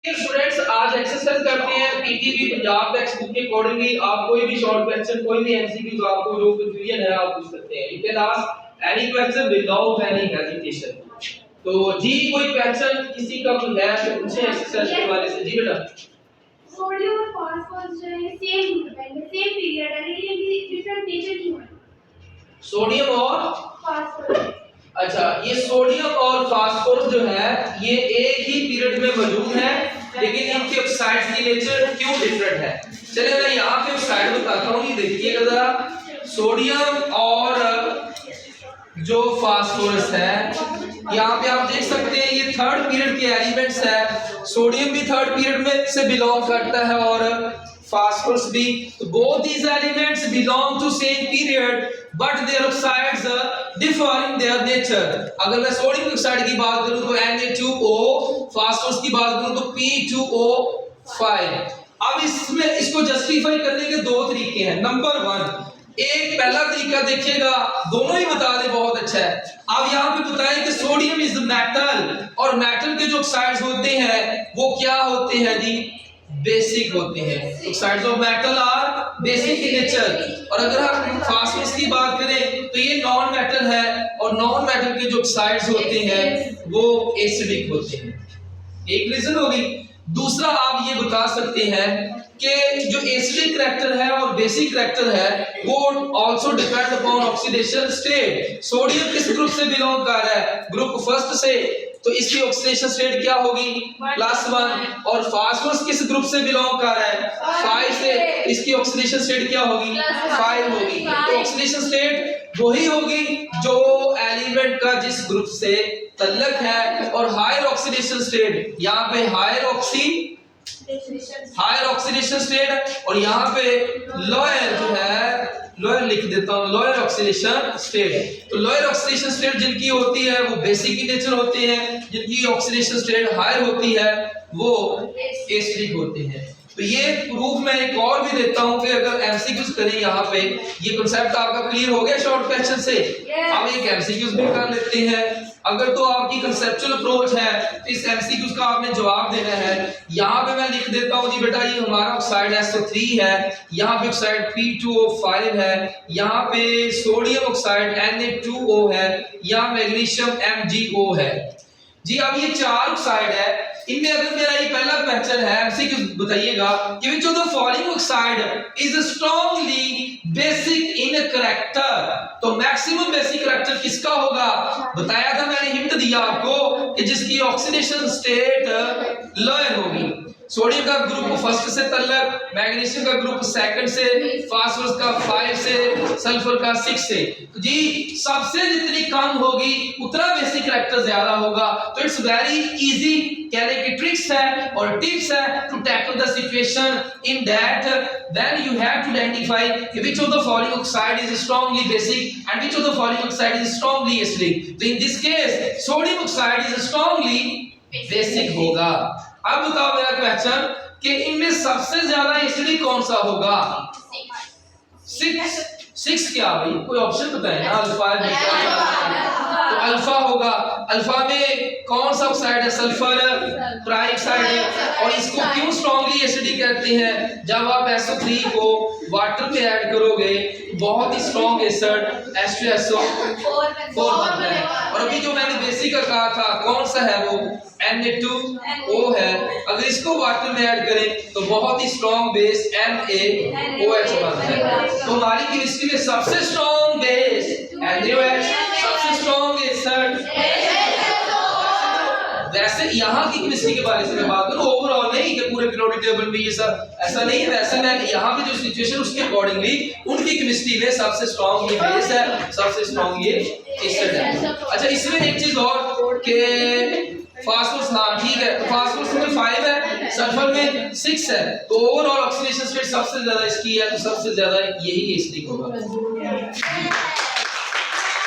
Students आज exercise करते हैं पीटीबी पंजाब टेक्स्ट बुक के अकॉर्डिंगली। आप कोई भी शॉर्ट क्वेश्चन, कोई भी एमसीक्यू आपको जो कंफ्यूजन है आप पूछ सकते हैं। You can ask any question without any hesitation. तो जी कोई क्वेश्चन किसी का कोई है तो पूछे एक्सरसाइज के बारे से। जी बेटा सोडियम और फास्फोरस जो है सेम सेम पीरियड है लेकिन इनकी डिफरेंट नेचर क्यों है? सोडियम और फास्फोरस, अच्छा, ये सोडियम और फास्फोरस जो है ये एक ही पीरियड में मौजूद है लेकिन इनके ऑक्साइड्स की नेचर क्यों डिफरेंट है। चलिए मैं यहाँ पे ऑक्साइड बताता हूँ, ये देखिएगा जरा। सोडियम और जो फास्फोरस है यहाँ पे आप देख सकते हैं ये थर्ड पीरियड के एलिमेंट्स है। सोडियम भी थर्ड पीरियड में से बिलोंग करता है और फास्फोरस भी। तो both these elements belong to same period but their oxides differ in their nature। अगर मैं सोडियम ऑक्साइड की बात करूं तो Na2O, फास्फोरस की बात करूं तो P2O5। अब इसमें इसको जस्टिफाई करने के दो तरीके हैं। नंबर 1, एक पहला तरीका देखिएगा, दोनों ही बता दे बहुत अच्छा है। अब यहाँ पे बताएं कि सोडियम इज मेटल और मेटल के जो ऑक्साइड्स होते हैं वो क्या होते हैं जी, बेसिक होते हैं। Oxides of metal are basic in nature. और अगर हम फास्फोरस की बात करें तो ये नॉन मेटल है और नॉन मेटल के जो ऑक्साइड्स होते हैं वो एसिडिक होते हैं। एक रीजन होगी। दूसरा आप ये बता सकते हैं कि जो एसिडिक करैक्टर है और बेसिक करैक्टर है वो also depend upon oxidation state. Sodium किस ग्रुप से बिलोंग कर रहा है, ग्रुप फर्स्ट से, तो इसकी ऑक्सीडेशन स्टेट क्या होगी, +1। और फास्फोरस किस ग्रुप से बिलोंग कर रहा है, 5 से, इसकी ऑक्सीडेशन स्टेट क्या होगी, 5 होगी। तो ऑक्सीडेशन स्टेट वही होगी जो एलिमेंट का जिस ग्रुप से तल्लक है। और हायर ऑक्सीडेशन स्टेट, यहाँ पे हायर ऑक्सीडेशन स्टेट और यहाँ पे लोअर जो है, लोअर लिख देता हूँ, लोअर ऑक्सीडेशन स्टेट। तो लोअर ऑक्सीडेशन स्टेट जिनकी होती है वो बेसिक इन नेचर होते हैं, जिनकी ऑक्सीडेशन स्टेट हायर होती है वो एसिडिक होते हैं। तो ये प्रूफ मैं एक और भी देता हूं कि अगर एमसीक्यूज करें यहाँ पे, ये कांसेप्ट आपका क्लियर हो गया शॉर्ट क्वेश्चन से। अब एक एमसीक्यूज भी कर लेते हैं। अगर तो आपकी कंसेप्चुअल अप्रोच है तो इस एमसीक्यूज का आपने जवाब देना है। यहाँ पे मैं लिख देता हूँ जी बेटा, ये हमारा ऑक्साइड SO3 है, यहाँ पे ऑक्साइड P2O5 है, यहाँ पे सोडियम ऑक्साइड Na2O है, यहाँ मैग्नीशियम MgO है जी। अब ये 4 ऑक्साइड है, इनमें अगर मेरा ये पहला क्वेश्चन है एमसीक्यू बताइएगा कि which of the following oxide is strongly basic in character. तो मैक्सिमम बेसिक कैरेक्टर किसका होगा, बताया था मैंने, हिंट दिया आपको कि जिसकी ऑक्सीडेशन स्टेट लोअर होगी। सोडियम का ग्रुप फर्स्ट से तल्लक, मैग्नीशियम का ग्रुप सेकंड से, फास्फोरस का 5 से, सल्फर का 6 से। तो जी सबसे जितनी कम होगी उतना बेसिक कैरेक्टर ज्यादा होगा। तो इट्स वेरी इजी, कहने की ट्रिक्स है और टिप्स है to tackle the situation in that then you have to identify which of the following oxide is strongly basic and which of the following oxide is strongly acidic. तो in this case sodium oxide is strongly basic होगा। अब बताओ मेरा question कि इनमें सबसे ज्यादा acidic कौन सा होगा, 6 क्या भाई, कोई ऑप्शन बताएं ना, अल्फा तो अल्फा होगा। अल्फा में कौन सा ऑक्साइड है, सल्फर ट्राइऑक्साइड है। और इसको क्यों स्ट्रांगली एसिडिक कहते हैं, जब आप SO3 को वाटर में ऐड करोगे बहुत ही स्ट्रांग एसिड H2SO4 बनता है। और अभी जो मैंने बेसिक का कहा था कौन सा है वो Na2O है, अगर इसको वाटर में ऐड करें तो बहुत ही स्ट्रांग बेस NaOH बनता है। तो हमारी केमिस्ट्री में सबसे स्ट्रांग बेस NaOH, सबसे स्ट्रांग एसिड। वैसे यहाँ की केमिस्ट्री के बारे में बात करूं, ओवरऑल नहीं कि पूरे पीरियोडिक टेबल में ये सब ऐसा नहीं है। वैसे मैं यहाँ पे जो सिचुएशन उसके अकॉर्डिंगली उनकी केमिस्ट्री में सबसे स्ट्रांग ये बेस है, सबसे स्ट्रांग ये एसिड है। अच्छा इसमें एक चीज और कि फास्फोरस, हाँ ठीक है, तो फास्फोरस में 5 है, सल्फर में 6 है, तो ओवरऑल ऑक्सीडेशन स्टेट सबसे ज्यादा इसकी है, तो सबसे ज्यादा यही एसिडिक होगा।